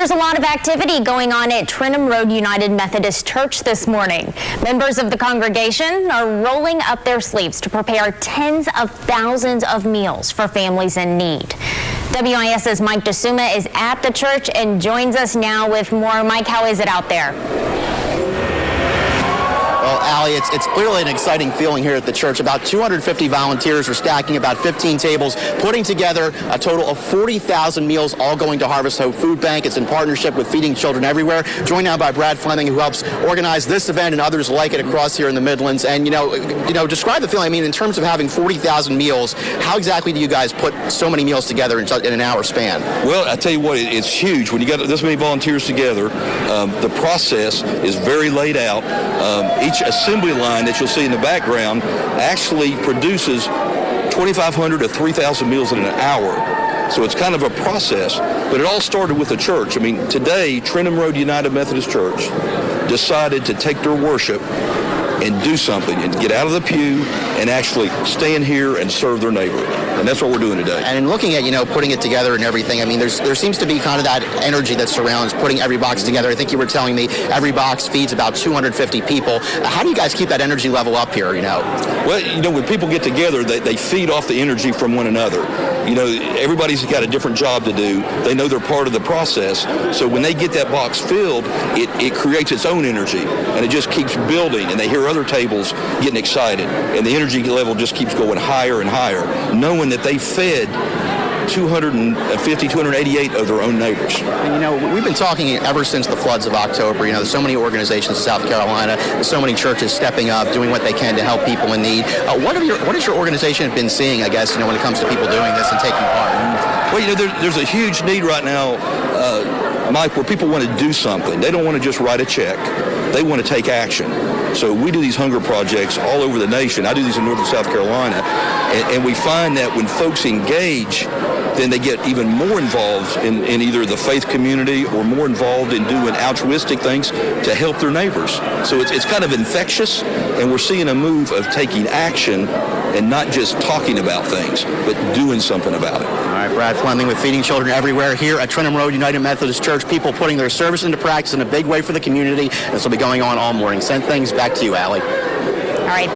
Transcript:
There's a lot of activity going on at Trenholm Road United Methodist Church this morning. Members of the congregation are rolling up their sleeves to prepare tens of thousands of meals for families in need. WIS's Mike DeSuma is at the church and joins us now with more. Mike, how is it out there? Well, Allie, it's clearly an exciting feeling here at the church. About 250 volunteers are stacking about 15 tables, putting together a total of 40,000 meals, all going to Harvest Hope Food Bank. It's in partnership with Feeding Children Everywhere. Joined now by Brad Fleming, who helps organize this event and others like it across here in the Midlands. And, you know, describe the feeling. I mean, in terms of having 40,000 meals, how exactly do you guys put so many meals together in an hour span? Well, I tell you what, it's huge. When you got this many volunteers together, the process is very laid out. Each assembly line that you'll see in the background actually produces 2,500 to 3,000 meals in an hour. So it's kind of a process, but it all started with the church. I mean, today, Trenholm Road United Methodist Church decided to take their worship and do something and get out of the pew and actually stand here and serve their neighbor. And that's what we're doing today. And in looking at, putting it together and everything, I mean, there seems to be kind of that energy that surrounds putting every box together. I think you were telling me every box feeds about 250 people. How do you guys keep that energy level up here, Well, when people get together, they feed off the energy from one another. Everybody's got a different job to do. They know they're part of the process. So when they get that box filled, it creates its own energy, and it just keeps building, and they hear other tables getting excited, and the energy level just keeps going higher and higher, knowing that they fed 250, 288 of their own neighbors. And we've been talking ever since the floods of October. There's so many organizations in South Carolina, so many churches stepping up, doing what they can to help people in need. What has your organization been seeing, I guess, when it comes to people doing this and taking part? Well, there's a huge need right now, Mike, where people want to do something. They don't want to just write a check. They want to take action. So we do these hunger projects all over the nation. I do these in Northern South Carolina. And we find that when folks engage, then they get even more involved in either the faith community or more involved in doing altruistic things to help their neighbors. So it's kind of infectious, and we're seeing a move of taking action and not just talking about things, but doing something about it. All right, Brad Fleming with Feeding Children Everywhere here at Trenholm Road United Methodist Church. People putting their service into practice in a big way for the community. This will be going on all morning. Send things back to you, Allie. All right.